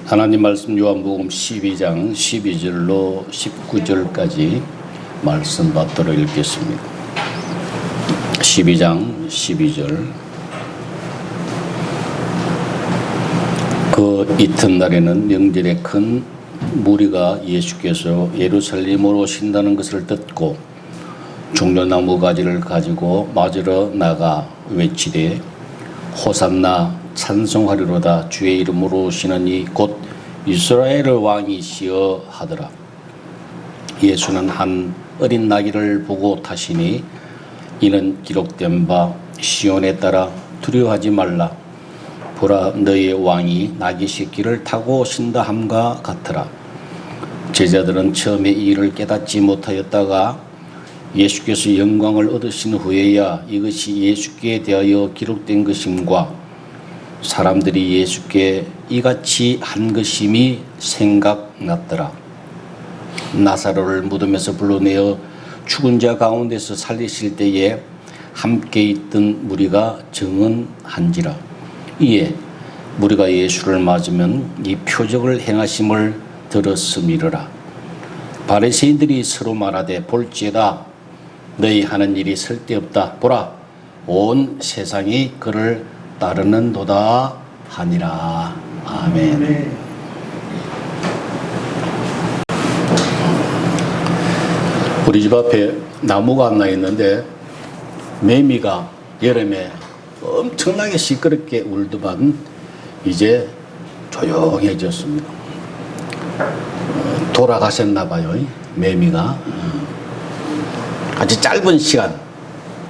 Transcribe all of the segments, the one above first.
하나님 말씀 요한복음 12장 12절로 19절까지 말씀 받들어 읽겠습니다. 12장 12절. 그 이튿날에는 명절에 큰 무리가 예수께서 예루살렘으로 오신다는 것을 듣고 종려나무 가지를 가지고 맞으러 나가 외치되 호산나 찬송하리로다 주의 이름으로 오시는 이 곧 이스라엘의 왕이시여 하더라. 예수는 한 어린 나귀를 보고 타시니 이는 기록된 바 시온에 따라 두려워하지 말라 보라 너의 왕이 나귀 새끼를 타고 오신다 함과 같으라. 제자들은 처음에 이 일을 깨닫지 못하였다가 예수께서 영광을 얻으신 후에야 이것이 예수께 대하여 기록된 것임과 사람들이 예수께 이같이 한 것임이 생각났더라. 나사로를 무덤에서 불러내어 죽은 자 가운데서 살리실 때에 함께 있던 무리가 증언한지라. 이에 무리가 예수를 맞으면 이 표적을 행하심을 들었음이러라. 바리새인들이 서로 말하되 볼지어다 너희 하는 일이 쓸데없다. 보라 온 세상이 그를 따르는도다 하니라. 아멘. 우리 집 앞에 나무가 하나 있는데 매미가 여름에 엄청나게 시끄럽게 울더만 이제 조용해졌습니다. 돌아가셨나 봐요. 매미가 아주 짧은 시간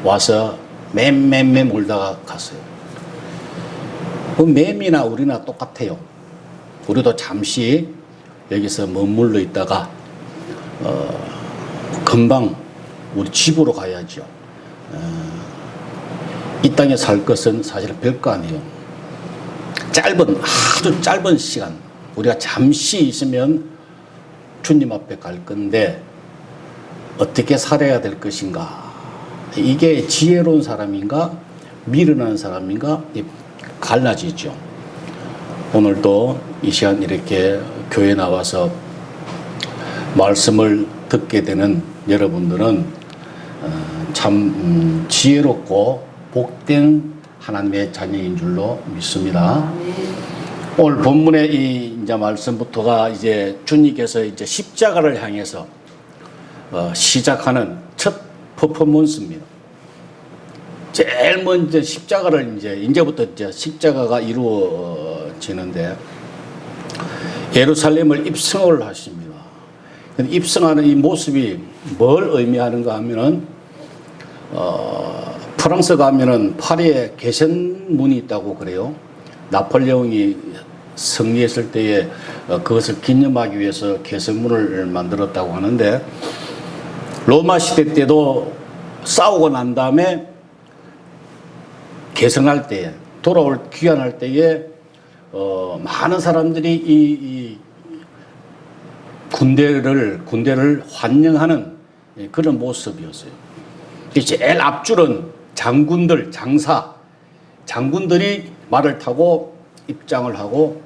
와서 맴 울다가 갔어요. 그 매미나 우리나 똑같아요. 우리도 잠시 여기서 머물러 있다가 금방 우리 집으로 가야죠. 이 땅에 살 것은 사실 별거 아니에요. 아주 짧은 시간 우리가 잠시 있으면 주님 앞에 갈 건데 어떻게 살아야 될 것인가? 이게 지혜로운 사람인가 미련한 사람인가 갈라지죠. 오늘도 이 시간 이렇게 교회 나와서 말씀을 듣게 되는 여러분들은 참 지혜롭고 복된 하나님의 자녀인 줄로 믿습니다. 오늘 본문의 이 이제 말씀부터가 이제 주님께서 이제 십자가를 향해서 시작하는 첫 퍼포먼스입니다. 제일 먼저 십자가를 이제부터 이제 십자가가 이루어지는데 예루살렘을 입성을 하십니다. 입성하는 이 모습이 뭘 의미하는가 하면은 프랑스 가면은 파리에 개선문이 있다고 그래요. 나폴레옹이 승리했을 때에 그것을 기념하기 위해서 개선문을 만들었다고 하는데 로마 시대 때도 싸우고 난 다음에 개성할 때에 귀환할 때에 많은 사람들이 이 군대를 환영하는 그런 모습이었어요. 제일 앞줄은 장군들이 말을 타고 입장을 하고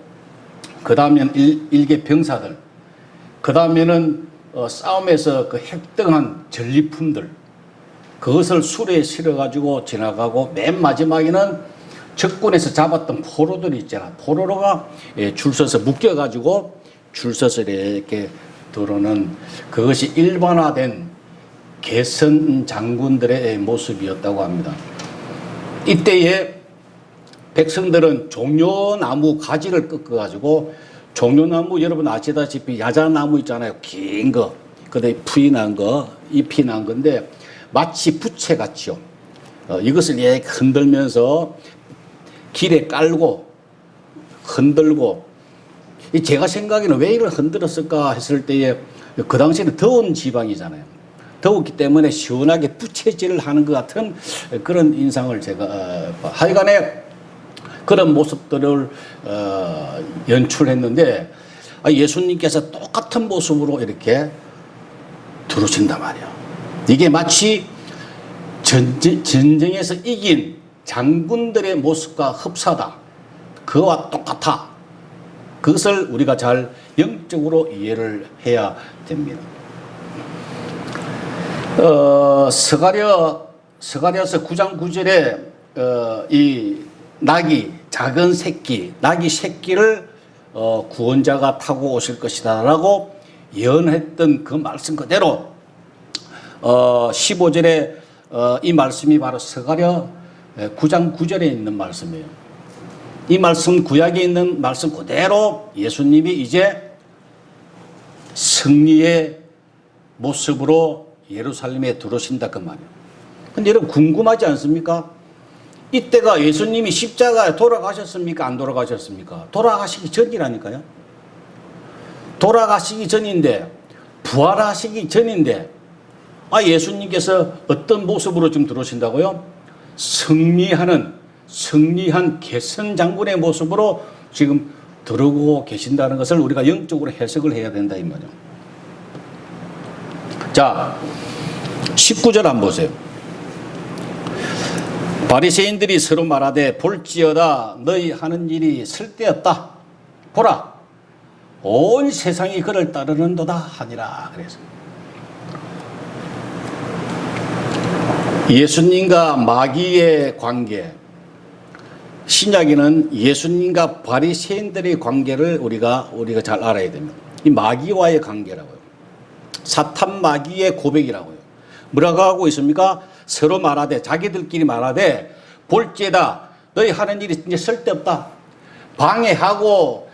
그 다음에는 일개 병사들, 그 다음에는 싸움에서 그 획득한 전리품들 그것을 수레에 실어가지고 지나가고 맨 마지막에는 적군에서 잡았던 포로들이 있잖아. 포로가 줄 서서 묶여가지고 줄 서서 이렇게 들어오는 그것이 일반화된 개선 장군들의 모습이었다고 합니다. 이때에 백성들은 종려나무 가지를 꺾어가지고 종려나무 여러분 아시다시피 야자나무 있잖아요. 긴 거. 그다음에 풀이 난 거, 잎이 난 건데 마치 부채같이요. 이것을 이렇게 흔들면서 길에 깔고 흔들고 제가 생각에는 왜 이걸 흔들었을까 했을 때에 그 당시에는 더운 지방이잖아요. 더웠기 때문에 시원하게 부채질을 하는 것 같은 그런 인상을 제가 하여간에 그런 모습들을 연출했는데 예수님께서 똑같은 모습으로 이렇게 들어오신단 말이에요. 이게 마치 전쟁에서 이긴 장군들의 모습과 흡사다. 그와 똑같아. 그것을 우리가 잘 영적으로 이해를 해야 됩니다. 스가랴서 9장 9절에 이 낙이 작은 새끼, 낙이 새끼를 구원자가 타고 오실 것이다 라고 예언했던 그 말씀 그대로 15절에 이 말씀이 바로 스가랴 9장 9절에 있는 말씀이에요. 이 말씀 구약에 있는 말씀 그대로 예수님이 이제 승리의 모습으로 예루살렘에 들어오신다 그 말이에요. 근데 여러분 궁금하지 않습니까? 이때가 예수님이 십자가에 돌아가셨습니까? 안 돌아가셨습니까? 돌아가시기 전이라니까요. 돌아가시기 전인데, 부활하시기 전인데, 예수님께서 어떤 모습으로 지금 들어오신다고요? 승리한 개선 장군의 모습으로 지금 들어오고 계신다는 것을 우리가 영적으로 해석을 해야 된다 이 말이에요. 자, 19절 한번 보세요. 바리새인들이 서로 말하되 볼지어다 너희 하는 일이 쓸데없다. 보라 온 세상이 그를 따르는도다 하니라. 그래서 예수님과 마귀의 관계, 신약에는 예수님과 바리새인들의 관계를 우리가 잘 알아야 됩니다. 이 마귀와의 관계라고요. 사탄 마귀의 고백이라고요. 뭐라고 하고 있습니까? 서로 말하되, 자기들끼리 말하되 볼지에다 너희 하는 일이 이제 쓸데없다. 방해하고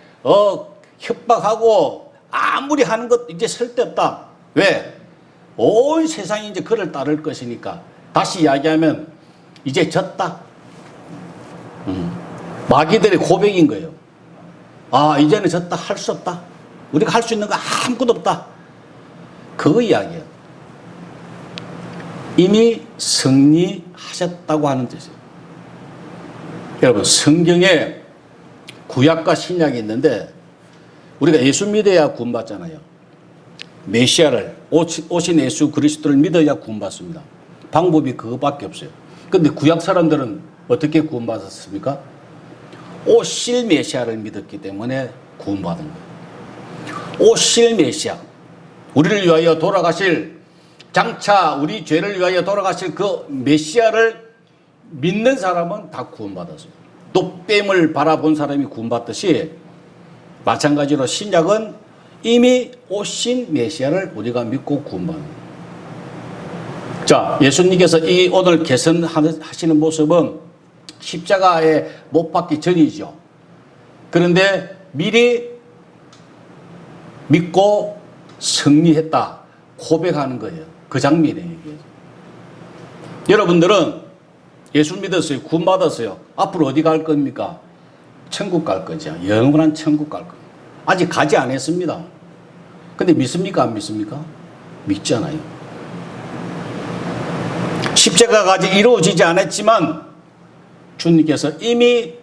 협박하고 아무리 하는 것 이제 쓸데없다. 왜? 온 세상이 이제 그를 따를 것이니까. 다시 이야기하면 이제 졌다. 마귀들의 고백인 거예요. 이제는 졌다. 할 수 없다. 우리가 할 수 있는 거 아무것도 없다. 그 이야기예요. 이미 승리하셨다고 하는 뜻이에요. 여러분 성경에 구약과 신약이 있는데 우리가 예수 믿어야 구원받잖아요. 메시아를 오신 예수 그리스도를 믿어야 구원받습니다. 방법이 그거밖에 없어요. 그런데 구약 사람들은 어떻게 구원받았습니까? 오실 메시아를 믿었기 때문에 구원받은 거예요. 오실 메시아, 우리를 위하여 돌아가실, 장차 우리 죄를 위하여 돌아가실 그 메시아를 믿는 사람은 다 구원받았어요. 노뱀을 바라본 사람이 구원받듯이 마찬가지로 신약은 이미 오신 메시아를 우리가 믿고 구원받는 거예요. 자, 예수님께서 이 오늘 개선하시는 모습은 십자가에 못 박기 전이죠. 그런데 미리 믿고 승리했다 고백하는 거예요. 그 장면이에요. 여러분들은 예수 믿었어요. 구원받았어요. 앞으로 어디 갈 겁니까? 천국 갈 거죠. 영원한 천국 갈 거예요. 아직 가지 않았습니다. 근데 믿습니까? 안 믿습니까? 믿잖아요. 십자가가 아직 이루어지지 않았지만 주님께서 이미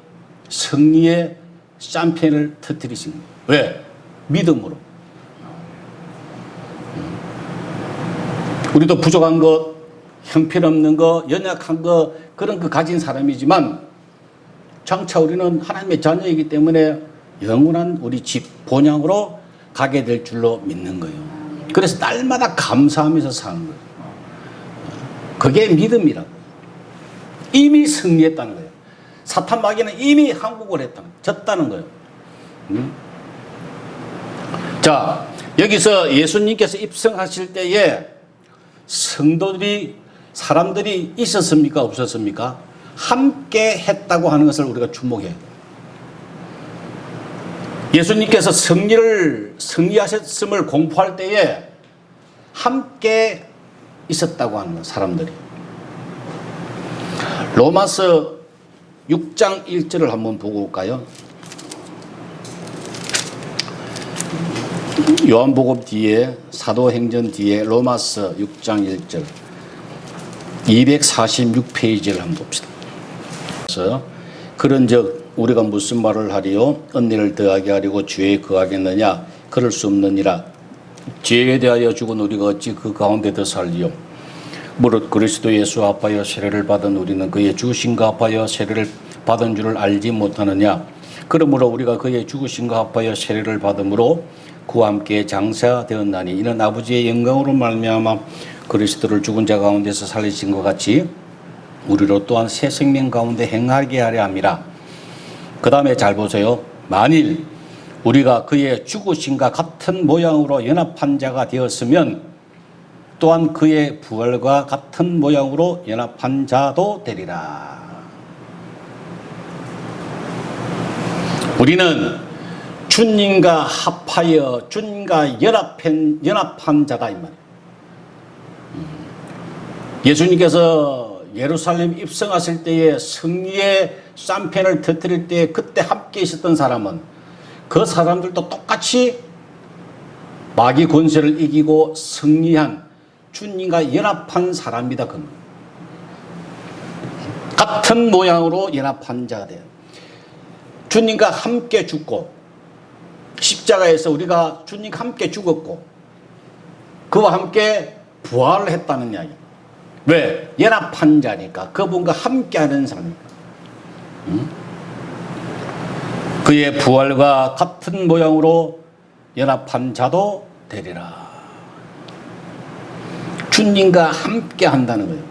승리의 샴페인을 터뜨리신 거예요. 왜? 믿음으로. 우리도 부족한 것, 형편없는 것, 연약한 것, 그런 거 가진 사람이지만 장차 우리는 하나님의 자녀이기 때문에 영원한 우리 집, 본향으로 가게 될 줄로 믿는 거예요. 그래서 날마다 감사하면서 사는 거예요. 그게 믿음이라고. 이미 승리했다는 거예요. 사탄 마귀는 이미 항복을 했다는 거예요. 졌다는 거예요. 자, 여기서 예수님께서 입성하실 때에 성도들이, 사람들이 있었습니까? 없었습니까? 함께 했다고 하는 것을 우리가 주목해야 돼요. 예수님께서 승리하셨음을 공포할 때에 함께 있었다고 하는 거예요, 사람들이. 로마서 6장 1절을 한번 보고 올까요? 요한복음 뒤에, 사도행전 뒤에 로마서 6장 1절 246페이지를 한번 봅시다. 그래서 그런즉 우리가 무슨 말을 하리요? 은혜를 더하게 하려고 죄에 거하겠느냐? 그럴 수 없느니라. 죄에 대하여 죽은 우리가 어찌 그 가운데 더 살리요? 무릇 그리스도 예수 앞하여 세례를 받은 우리는 그의 죽으심과 앞하여 세례를 받은 줄을 알지 못하느냐? 그러므로 우리가 그의 죽으심과 합하여 세례를 받음으로 그와 함께 장사되었나니 이는 아버지의 영광으로 말미암아 그리스도를 죽은 자 가운데서 살리신 것 같이 우리로 또한 새 생명 가운데 행하게 하려 함이라. 그 다음에 잘 보세요. 만일 우리가 그의 죽으심과 같은 모양으로 연합한 자가 되었으면 또한 그의 부활과 같은 모양으로 연합한 자도 되리라. 우리는 주님과 합하여 주님과 연합한 자다 이 말이에요. 예수님께서 예루살렘 입성하실 때에 승리의 쌈펜을 터뜨릴 때 그때 함께 있었던 사람은 그 사람들도 똑같이 마귀 권세를 이기고 승리한 주님과 연합한 사람이다. 같은 모양으로 연합한 자가 돼요. 주님과 함께 죽고 십자가에서 우리가 주님과 함께 죽었고 그와 함께 부활을 했다는 이야기. 왜? 연합한 자니까. 그분과 함께하는 사람이니까. 그의 부활과 같은 모양으로 연합한 자도 되리라. 주님과 함께 한다는 거예요.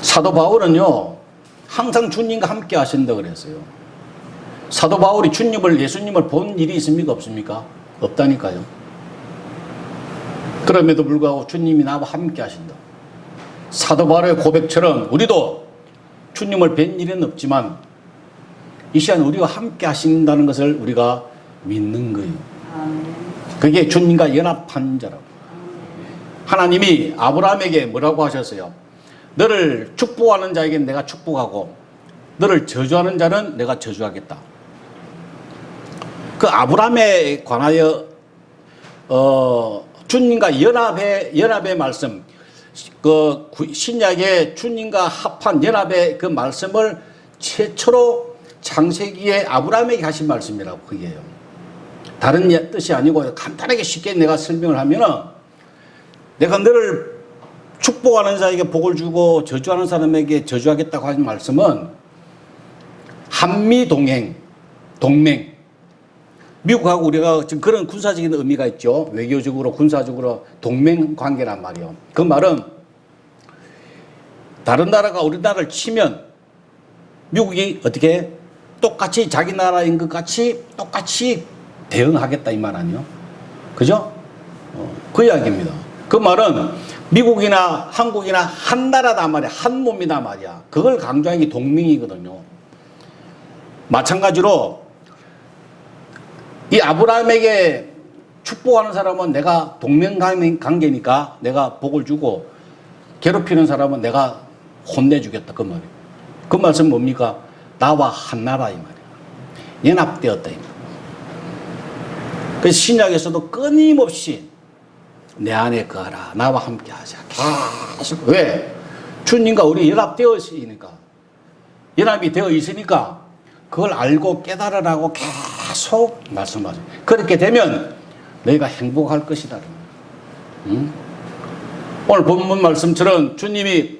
사도 바울은요 항상 주님과 함께 하신다고 그랬어요. 사도 바울이 예수님을 본 일이 있습니까? 없습니까? 없다니까요. 그럼에도 불구하고 주님이 나와 함께 하신다. 사도 바울의 고백처럼 우리도 주님을 뵌 일은 없지만 이 시간 우리와 함께 하신다는 것을 우리가 믿는 거예요. 그게 주님과 연합한 자라고. 하나님이 아브라함에게 뭐라고 하셨어요? 너를 축복하는 자에게 내가 축복하고 너를 저주하는 자는 내가 저주하겠다. 그 아브라함에 관하여 주님과 연합의 말씀, 그 신약의 주님과 합한 연합의 그 말씀을 최초로 창세기에 아브라함에게 하신 말씀이라고 그게요. 다른 뜻이 아니고 간단하게 쉽게 내가 설명을 하면은 내가 너를 축복하는 자에게 복을 주고 저주하는 사람에게 저주하겠다고 하는 말씀은 한미 동맹. 미국하고 우리가 지금 그런 군사적인 의미가 있죠. 외교적으로, 군사적으로 동맹 관계란 말이에요. 그 말은 다른 나라가 우리나라를 치면 미국이 어떻게 똑같이 자기 나라인 것 같이 똑같이 대응하겠다 이 말 아니에요? 그죠? 그 이야기입니다. 그 말은 미국이나 한국이나 한 나라다 말이야. 한 몸이다 말이야. 그걸 강조하는 게 동맹이거든요. 마찬가지로 이 아브라함에게 축복하는 사람은 내가 동맹 관계니까 내가 복을 주고 괴롭히는 사람은 내가 혼내주겠다 그 말이에요. 그 말씀 뭡니까? 나와 한 나라 이 말이에요. 연합되었다 이 말이에요. 그래서 신약에서도 끊임없이 내 안에 거하라. 나와 함께 하자. 계속. 왜? 주님과 우리 연합되어 있으니까. 연합이 되어 있으니까 그걸 알고 깨달으라고 계속 말씀하세요. 그렇게 되면 너희가 행복할 것이다. 응? 오늘 본문 말씀처럼 주님이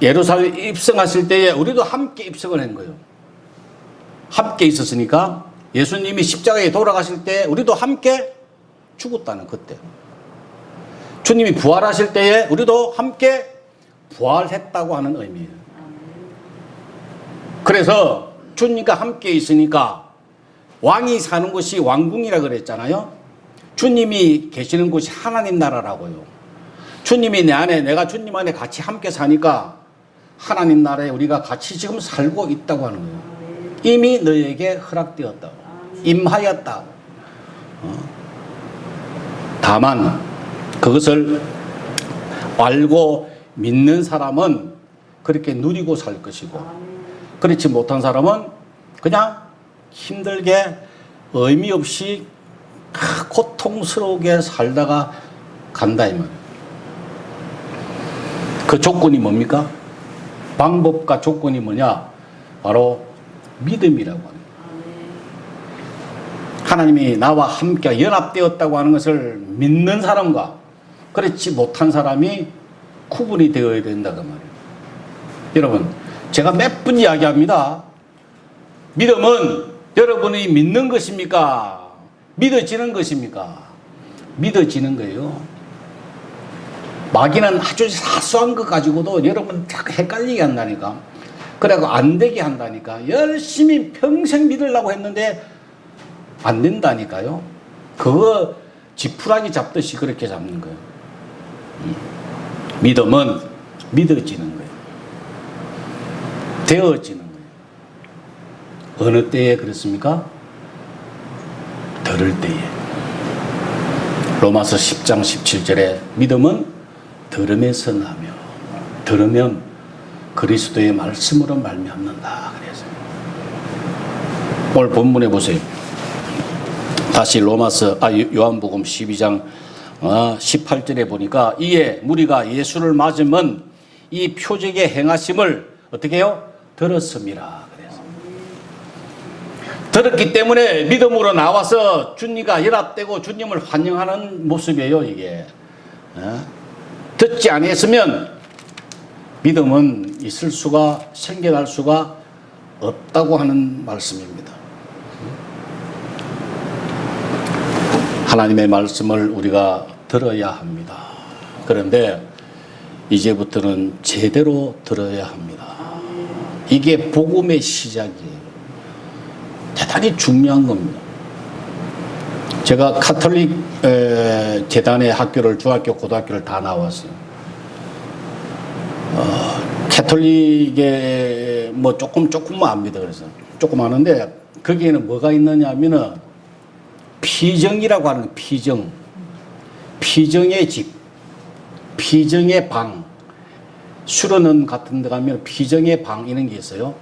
예루살렘 입성하실 때에 우리도 함께 입성을 한 거예요. 함께 있었으니까 예수님이 십자가에 돌아가실 때 우리도 함께 죽었다는 그때. 주님이 부활하실 때에 우리도 함께 부활했다고 하는 의미예요. 그래서 주님과 함께 있으니까 왕이 사는 곳이 왕궁이라 그랬잖아요. 주님이 계시는 곳이 하나님 나라라고요. 주님이 내 안에, 내가 주님 안에 같이 함께 사니까 하나님 나라에 우리가 같이 지금 살고 있다고 하는 거예요. 이미 너에게 허락되었다고, 임하였다고. 다만 그것을 알고 믿는 사람은 그렇게 누리고 살 것이고, 그렇지 못한 사람은 그냥 힘들게 의미 없이 고통스럽게 살다가 간다 이 말이에요. 그 조건이 뭡니까? 방법과 조건이 뭐냐? 바로 믿음이라고 합니다. 하나님이 나와 함께 연합되었다고 하는 것을 믿는 사람과 그렇지 못한 사람이 구분이 되어야 된다고 말이에요. 여러분, 제가 몇 번 이야기합니다. 믿음은 여러분이 믿는 것입니까? 믿어지는 것입니까? 믿어지는 거예요. 마귀는 아주 사소한 것 가지고도 여러분 자꾸 헷갈리게 한다니까. 그래고 안 되게 한다니까. 열심히 평생 믿으려고 했는데 안 된다니까요. 그거 지푸라기 잡듯이 그렇게 잡는 거예요. 믿음은 믿어지는 거예요. 되어지는 거예요. 어느 때에 그렇습니까? 들을 때에. 로마서 10장 17절에 믿음은 들음에서 나며 들으면 그리스도의 말씀으로 말미암는다. 그래서 오늘 본문에 보세요. 다시 요한복음 12장 18절에 보니까 이에 무리가 예수를 맞으면 이 표적의 행하심을 어떻게 해요? 들었습니다. 그래서 들었기 때문에 믿음으로 나와서 주님과 연합되고 주님을 환영하는 모습이에요. 이게 듣지 않았으면 믿음은 있을 수가 생겨날 수가 없다고 하는 말씀입니다. 하나님의 말씀을 우리가 들어야 합니다. 그런데 이제부터는 제대로 들어야 합니다. 이게 복음의 시작이에요. 대단히 중요한 겁니다. 제가 카톨릭 재단의 학교를 중학교 고등학교를 다 나왔어요. 카톨릭에 뭐 조금만 압니다. 그래서 조금 아는데 거기에는 뭐가 있느냐 하면은 피정이라고 하는 거, 피정의 집, 피정의 방, 수련원 같은 데 가면 피정의 방 이런 게 있어요.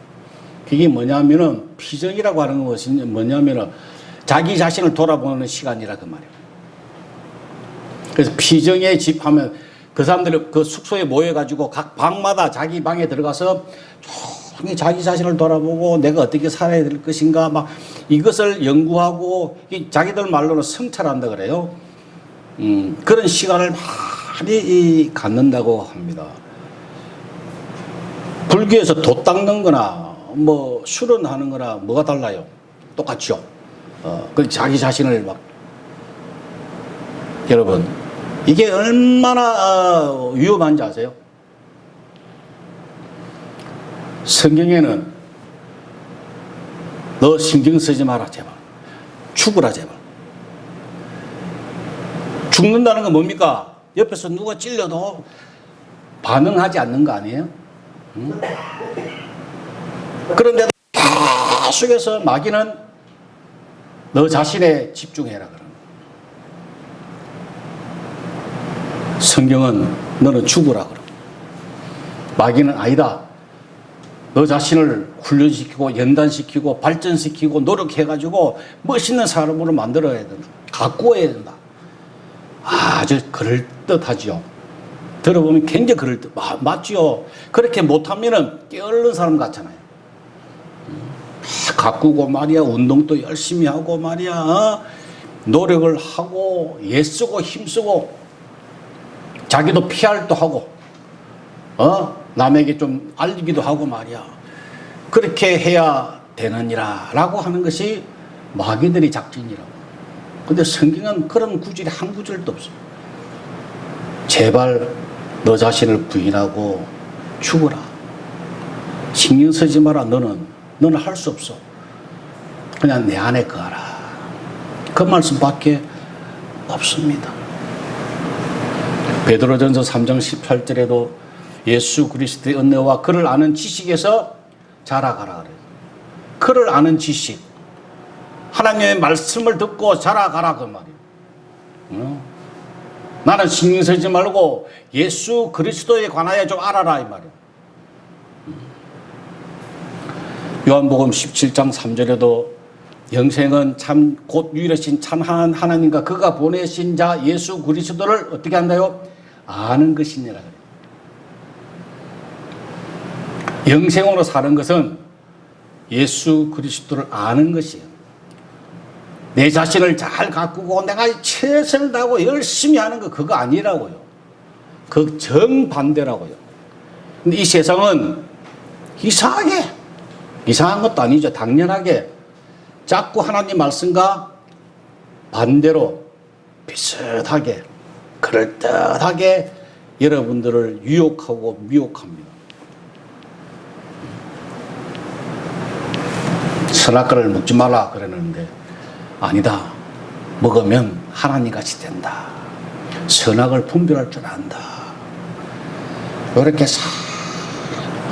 그게 뭐냐면은 피정이라고 하는 것이 뭐냐면은 자기 자신을 돌아보는 시간이라 그 말이에요. 그래서 피정의 집 하면 그 사람들이 그 숙소에 모여가지고 각 방마다 자기 방에 들어가서 조용히 자기 자신을 돌아보고 내가 어떻게 살아야 될 것인가 막 이것을 연구하고 자기들 말로는 성찰한다 그래요. 그런 시간을 많이 갖는다고 합니다. 불교에서 돛 닦는 거나 뭐 수련하는 거나 뭐가 달라요? 똑같죠. 그 자기 자신을 막 여러분 이게 얼마나 위험한지 아세요? 성경에는 너 신경 쓰지 마라 제발. 죽으라 제발. 죽는다는 건 뭡니까? 옆에서 누가 찔려도 반응하지 않는 거 아니에요? 그런데 계속해서 마귀는 너 자신에 집중해라 그러는 거예요. 성경은 너는 죽으라 그러고 마귀는 아니다. 너 자신을 훈련시키고 연단시키고 발전시키고 노력해가지고 멋있는 사람으로 만들어야 된다. 가꾸어야 된다. 아주 그럴듯하죠. 들어보면 굉장히 그럴듯. 맞죠. 그렇게 못하면 게으른 사람 같잖아요. 가꾸고 말이야. 운동도 열심히 하고 말이야. 노력을 하고 애쓰고 힘쓰고 자기도 PR도 하고 남에게 좀 알리기도 하고 말이야. 그렇게 해야 되느니라 라고 하는 것이 마귀들의 작전이라고. 근데 성경은 그런 구절이 한 구절도 없어요. 제발 너 자신을 부인하고 죽어라. 신경 쓰지 마라. 너는 할 수 없어. 그냥 내 안에 거하라. 그 말씀밖에 없습니다. 베드로전서 3장 18절에도 예수 그리스도의 은혜와 그를 아는 지식에서 자라가라 그래요. 그를 아는 지식. 하나님의 말씀을 듣고 자라가라 그 말이에요. 나는 신경 쓰지 말고 예수 그리스도에 관하여 좀 알아라 이 말이에요. 요한복음 17장 3절에도 영생은 참 곧 유일하신 참 하나님과 그가 보내신 자 예수 그리스도를 어떻게 한다요? 아는 것이니라 그래요. 영생으로 사는 것은 예수 그리스도를 아는 것이에요. 내 자신을 잘 가꾸고 내가 최선을 다하고 열심히 하는 거 그거 아니라고요. 그 정반대라고요. 근데 이 세상은 이상하게 이상한 것도 아니죠. 당연하게 자꾸 하나님 말씀과 반대로 비슷하게 그럴듯하게 여러분들을 유혹하고 미혹합니다. 선악과를 먹지 마라 그러는데 아니다. 먹으면 하나님같이 된다. 선악을 분별할 줄 안다. 이렇게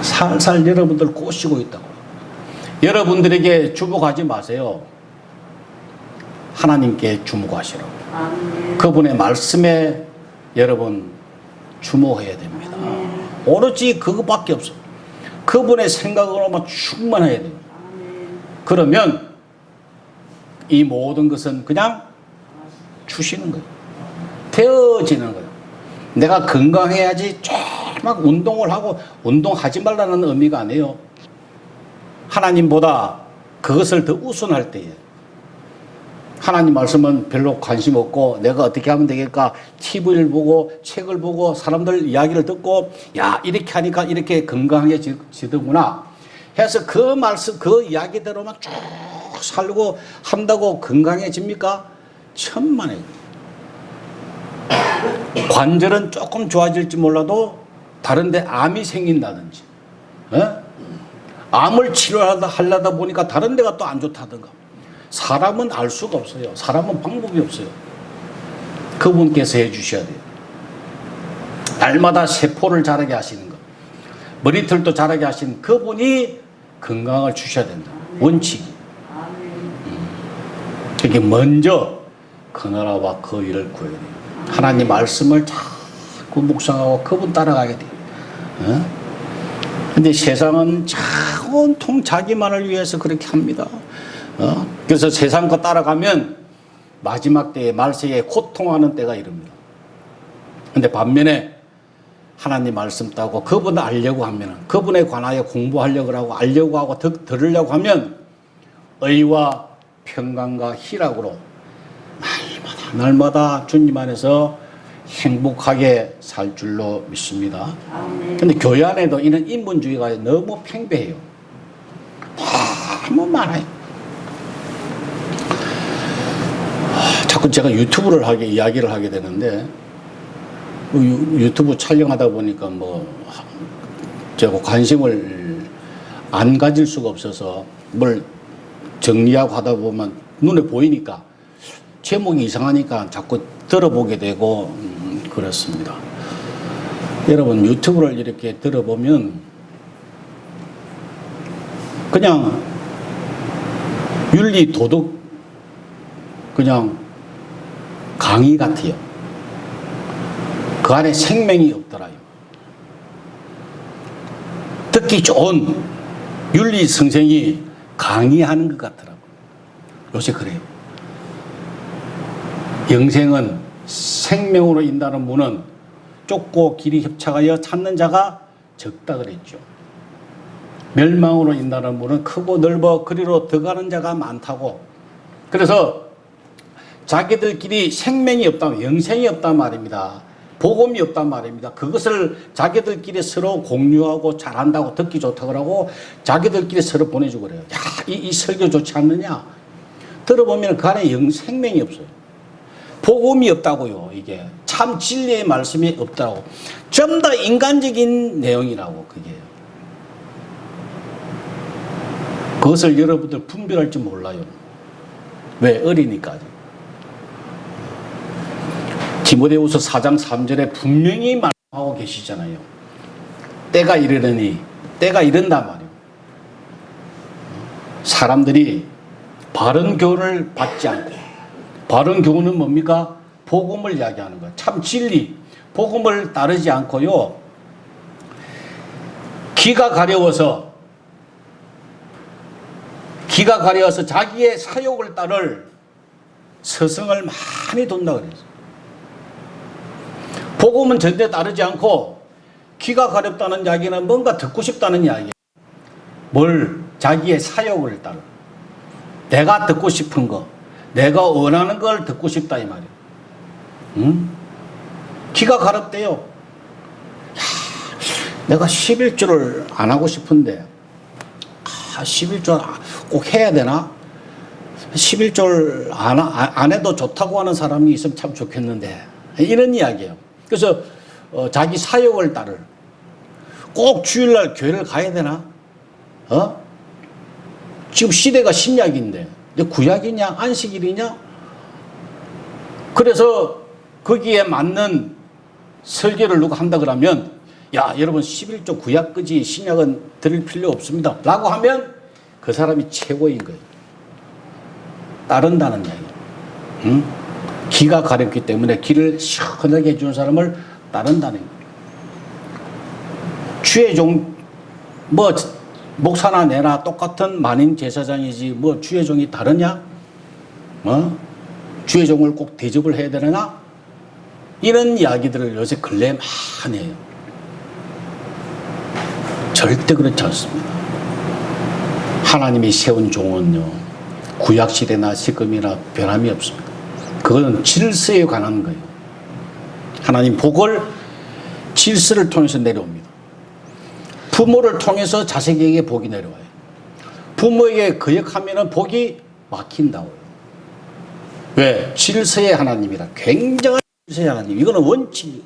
살살 여러분들 꼬시고 있다고. 여러분들에게 주목하지 마세요. 하나님께 주목하시라고. 그분의 말씀에 여러분 주목해야 됩니다. 오로지 그것밖에 없어. 그분의 생각으로만 충만해야 돼요. 그러면 이 모든 것은 그냥 주시는 거예요. 되어지는 거예요. 내가 건강해야지 막 운동을 하고 운동하지 말라는 의미가 아니에요. 하나님보다 그것을 더 우선할 때에 하나님 말씀은 별로 관심 없고 내가 어떻게 하면 되겠까 TV를 보고 책을 보고 사람들 이야기를 듣고 야 이렇게 하니까 이렇게 건강해지더구나 해서 그 말씀 그 이야기대로만 쭉 살고 한다고 건강해집니까? 천만에. 관절은 조금 좋아질지 몰라도 다른데 암이 생긴다든지 암을 치료하려다 보니까 다른 데가 또 안 좋다든가. 사람은 알 수가 없어요. 사람은 방법이 없어요. 그분께서 해주셔야 돼요. 날마다 세포를 자라게 하시는 것, 머리털도 자라게 하시는 그분이 건강을 주셔야 된다. 원칙이. 그게 먼저 그 나라와 그 일을 구해야 돼요. 하나님 말씀을 자꾸 묵상하고 그분 따라가게 돼요. 근데 세상은 온통 자기만을 위해서 그렇게 합니다. 그래서 세상 거 따라가면 마지막 때에 말세에 고통하는 때가 이릅니다. 근데 반면에 하나님 말씀 따고 그분을 알려고 하면 그분에 관하여 공부하려고 하고 알려고 하고 들으려고 하면 의와 평강과 희락으로 날마다 주님 안에서 행복하게 살 줄로 믿습니다. 근데 교회 안에도 이런 인본주의가 너무 팽배해요. 너무 많아요. 자꾸 제가 이야기를 하게 되는데 유튜브 촬영하다 보니까 제가 관심을 안 가질 수가 없어서 뭘 정리하고 하다 보면 눈에 보이니까 제목이 이상하니까 자꾸 들어보게 되고 그렇습니다. 여러분 유튜브를 이렇게 들어보면 그냥 윤리 도덕 그냥 강의 같아요. 그 안에 생명이 없더라요. 듣기 좋은 윤리 선생이 강의하는 것 같더라고요. 요새 그래요. 영생은 생명으로 인다는 문은 좁고 길이 협착하여 찾는 자가 적다 그랬죠. 멸망으로 인다는 문은 크고 넓어 그리로 들어가는 자가 많다고. 그래서 자기들끼리 생명이 없다, 영생이 없단 말입니다. 복음이 없단 말입니다. 그것을 자기들끼리 서로 공유하고 잘한다고 듣기 좋다고 하고 자기들끼리 서로 보내주고 그래요. 야, 이 설교 좋지 않느냐? 들어보면 그 안에 생명이 없어요. 복음이 없다고요. 이게 참 진리의 말씀이 없다고. 좀 더 인간적인 내용이라고 그게. 그것을 여러분들 분별할지 몰라요. 왜? 어리니까. 디모데후서 4장 3절에 분명히 말하고 계시잖아요. 때가 이르느니 때가 이른단 말이에요. 사람들이 바른 교훈을 받지 않고 바른 교훈은 뭡니까? 복음을 이야기하는 거예요. 참 진리 복음을 따르지 않고요. 귀가 가려워서 자기의 사욕을 따를 서성을 많이 돈다 그랬어요. 복음은 절대 따르지 않고 귀가 가렵다는 이야기는 뭔가 듣고 싶다는 이야기예요. 뭘? 자기의 사욕을 따르. 내가 듣고 싶은 거, 내가 원하는 걸 듣고 싶다 이 말이에요. 응? 귀가 가렵대요. 야, 내가 11조를 안 하고 싶은데 11조 꼭 해야 되나? 11조 안 해도 좋다고 하는 사람이 있으면 참 좋겠는데 이런 이야기예요. 그래서 자기 사역을 따를 꼭 주일날 교회를 가야 되나? 지금 시대가 신약인데 구약이냐 안식일이냐? 그래서 거기에 맞는 설교를 누가 한다 그러면 야 여러분 11조 구약 끄지 신약은 드릴 필요 없습니다 라고 하면 그 사람이 최고인 거예요. 따른다는 이야기예요. 응? 기가 가렵기 때문에 길을 시원하게 해주는 사람을 따른다는 거예요. 주의 종 뭐 목사나 내나 똑같은 만인 제사장이지 뭐 주의 종이 다르냐? 주의 종을 꼭 대접을 해야 되나? 이런 이야기들을 요새 근래에 많이 해요. 절대 그렇지 않습니다. 하나님이 세운 종은요 구약시대나 지금이나 변함이 없습니다. 그건 질서에 관한 거예요. 하나님 복을 질서를 통해서 내려옵니다. 부모를 통해서 자식에게 복이 내려와요. 부모에게 거역하면 복이 막힌다고요. 왜? 질서의 하나님이라. 굉장한 질서의 하나님. 이거는 원칙이에요.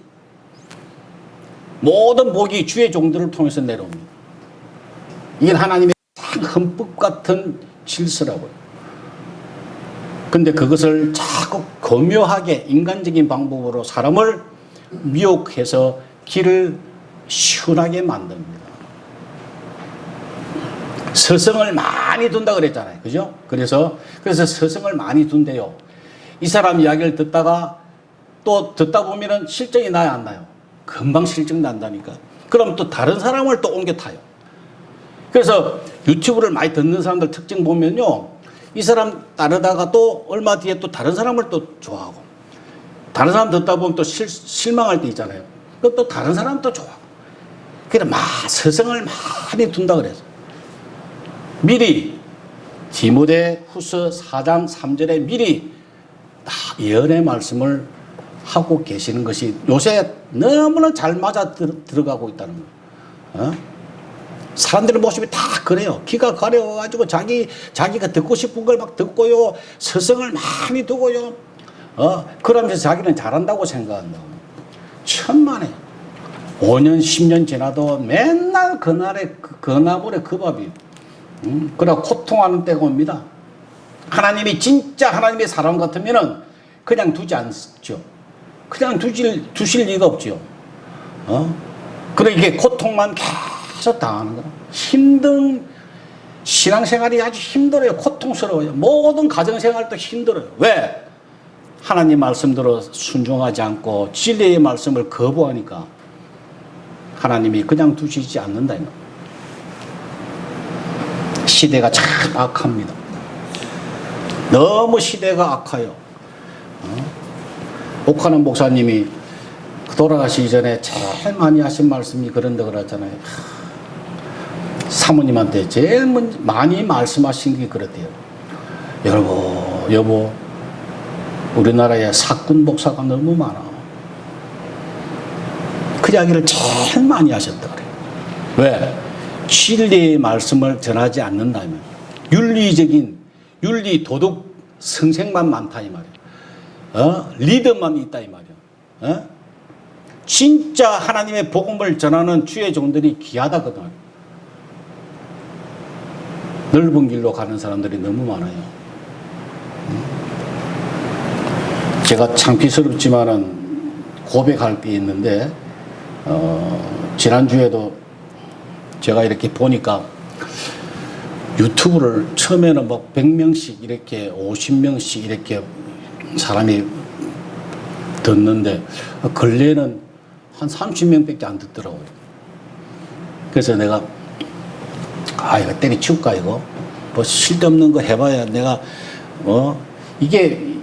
모든 복이 주의 종들을 통해서 내려옵니다. 이게 하나님의 헌법 같은 질서라고요. 근데 그것을 자꾸 교묘하게 인간적인 방법으로 사람을 미혹해서 길을 시원하게 만듭니다. 서성을 많이 둔다 그랬잖아요. 그죠? 그래서 서성을 많이 둔대요. 이 사람 이야기를 듣다가 또 듣다 보면은 실정이 나요, 안 나요? 금방 실정 난다니까. 그럼 또 다른 사람을 또 옮겨 타요. 그래서 유튜브를 많이 듣는 사람들 특징 보면요. 이 사람 따르다가 또 얼마 뒤에 또 다른 사람을 또 좋아하고 다른 사람 듣다 보면 또 실망할 때 있잖아요. 또 다른 사람 또 좋아하고. 그래 서성을 많이 둔다 그래서. 미리 디모데 후서 4장 3절에 미리 다 예언의 말씀을 하고 계시는 것이 요새 너무나 잘 맞아 들어가고 있다는 거예요. 사람들의 모습이 다 그래요. 기가 가려워가지고 자기가 듣고 싶은 걸 막 듣고요. 서성을 많이 두고요. 그러면서 자기는 잘한다고 생각한다고. 천만에 5년 10년 지나도 맨날 그날의 그 나물의 그 밥이에요. 그러나 고통하는 때가 옵니다. 하나님이 진짜 하나님의 사람 같으면은 그냥 두지 않죠. 그냥 두실 리가 없죠. 그러니까 이게 고통만 계속 당하는 거라. 힘든 신앙생활이 아주 힘들어요. 고통스러워요. 모든 가정생활도 힘들어요. 왜? 하나님 말씀대로 순종하지 않고 진리의 말씀을 거부하니까 하나님이 그냥 두시지 않는다. 시대가 참 악합니다. 너무 시대가 악해요. 옥하는 목사님이 돌아가시기 전에 제일 많이 하신 말씀이 그런데 그랬잖아요. 사모님한테 제일 많이 말씀하신 게 그랬대요. 여보, 우리나라에 사꾼 목사가 너무 많아. 그 이야기를 제일 많이 하셨다 그래요. 왜? 진리의 말씀을 전하지 않는다면 윤리 도덕 성생만 많다 이 말이야. 리더만 있다 이 말이야. 진짜 하나님의 복음을 전하는 주의 종들이 귀하다거든. 넓은 길로 가는 사람들이 너무 많아요. 제가 창피스럽지만은 고백할 게 있는데 지난주에도 제가 이렇게 보니까 유튜브를 처음에는 막 100명씩 이렇게 50명씩 이렇게 사람이 듣는데 근래에는 한 30명밖에 안 듣더라고요. 그래서 내가 이거 때려치울까 이거 뭐 쓸데없는 거 해봐야 내가 이게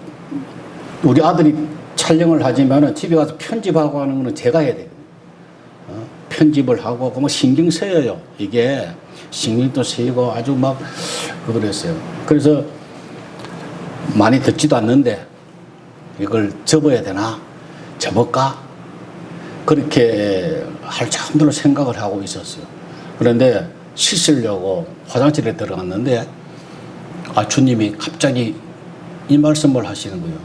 우리 아들이 촬영을 하지만은 집에 가서 편집하고 하는 거는 제가 해야 돼요. 편집을 하고 뭐 신경 쓰여요. 이게 신경도 쓰이고 아주 막 그랬어요. 그래서 많이 듣지도 않는데 이걸 접어야 되나? 접을까? 그렇게 할 정도로 생각을 하고 있었어요. 그런데 씻으려고 화장실에 들어갔는데 주님이 갑자기 이 말씀을 하시는 거예요.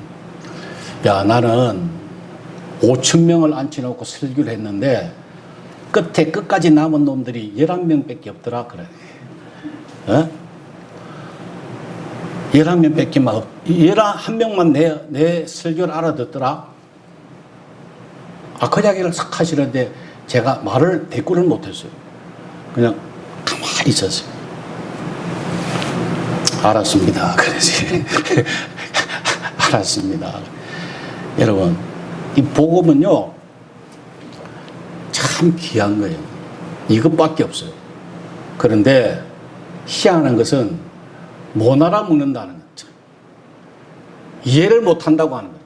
야, 나는 5,000명을 앉혀놓고 설교를 했는데 끝에 끝까지 남은 놈들이 11명밖에 없더라. 그래. 11명밖에 11명만 내 설교를 알아듣더라. 그 이야기를 싹 하시는데 제가 대꾸를 못했어요. 그냥 가만히 있었어요. 알았습니다. 그러지. 알았습니다. 여러분, 이 복음은요, 참 귀한 거예요. 이것밖에 없어요. 그런데 희한한 것은 못 알아먹는다는 거죠. 이해를 못 한다고 하는 거예요.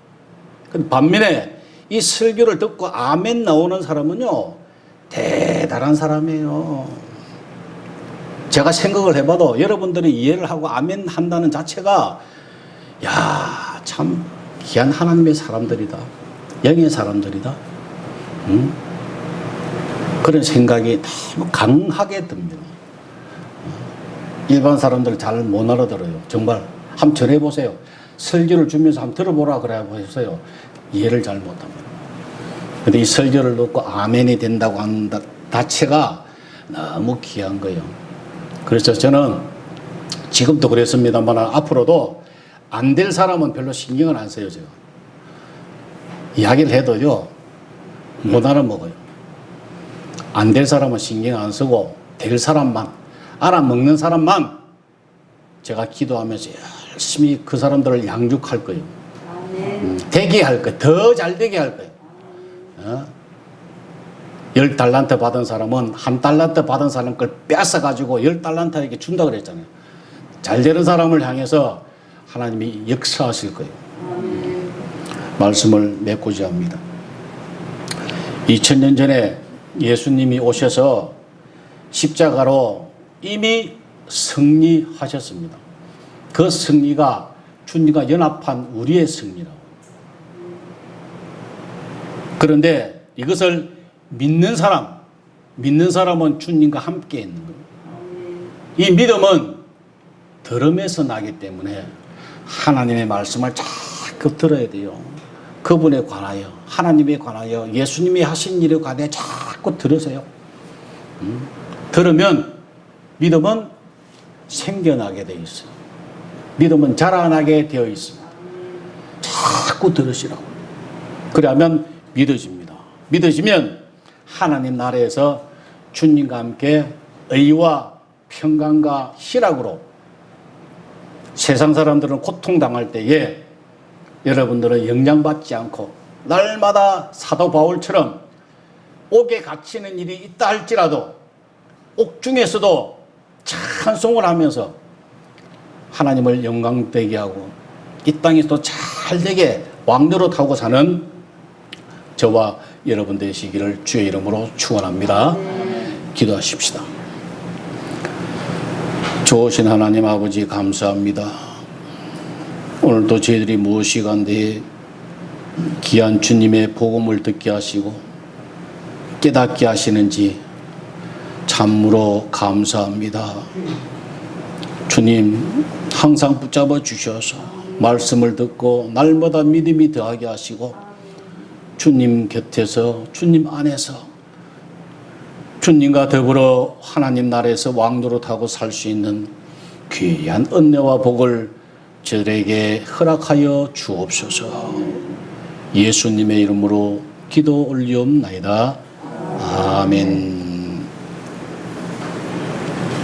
근데 반면에 이 설교를 듣고 아멘 나오는 사람은요, 대단한 사람이에요. 제가 생각을 해봐도 여러분들이 이해를 하고 아멘 한다는 자체가, 야, 참 귀한 하나님의 사람들이다. 영의 사람들이다. 그런 생각이 너무 강하게 듭니다. 일반 사람들 잘 못 알아들어요. 정말 한번 전해보세요. 설교를 주면서 한번 들어보라 그래 보세요. 이해를 잘 못합니다. 근데 이 설교를 듣고 아멘이 된다고 하는 자체가 너무 귀한 거예요. 그래서 저는 지금도 그랬습니다만 앞으로도 안 될 사람은 별로 신경을 안 써요. 제가 이야기를 해도요, 못 알아먹어요. 안 될 사람은 신경 안 쓰고 될 사람만, 알아먹는 사람만 제가 기도하면서 열심히 그 사람들을 양육할 거예요. 되게 할 거예요. 더 잘 되게 할 거예요. 10달란트 받은 사람은 1달란트 받은 사람 걸 뺏어가지고 10달란트에게 준다 그랬잖아요. 잘 되는 사람을 향해서 하나님이 역사하실 거예요. 말씀을 맺고자 합니다. 2000년 전에 예수님이 오셔서 십자가로 이미 승리하셨습니다. 그 승리가 주님과 연합한 우리의 승리라고. 그런데 이것을 믿는 사람은 주님과 함께 있는 거예요. 이 믿음은 들음에서 나기 때문에 하나님의 말씀을 자꾸 들어야 돼요. 그분에 관하여, 하나님에 관하여, 예수님이 하신 일에 관해 자꾸 들으세요. 들으면 믿음은 생겨나게 되어 있어요. 믿음은 자라나게 되어 있습니다. 자꾸 들으시라고. 그러면 믿어집니다. 믿어지면 하나님 나라에서 주님과 함께 의와 평강과 희락으로 세상 사람들은 고통당할 때에 여러분들은 영향받지 않고 날마다 사도 바울처럼 옥에 갇히는 일이 있다 할지라도 옥중에서도 찬송을 하면서 하나님을 영광되게 하고 이 땅에서도 잘되게 왕노릇하고 사는 저와 여러분 되시기를 주의 이름으로 축원합니다. 기도하십시다. 좋으신 하나님 아버지 감사합니다. 오늘도 저희들이 무엇이간데 귀한 주님의 복음을 듣게 하시고 깨닫게 하시는지 참으로 감사합니다. 주님 항상 붙잡아 주셔서 말씀을 듣고 날마다 믿음이 더하게 하시고 주님 곁에서 주님 안에서 주님과 더불어 하나님 나라에서 왕노릇하고 살 수 있는 귀한 은혜와 복을 저에게 허락하여 주옵소서. 예수님의 이름으로 기도 올리옵나이다. 아멘.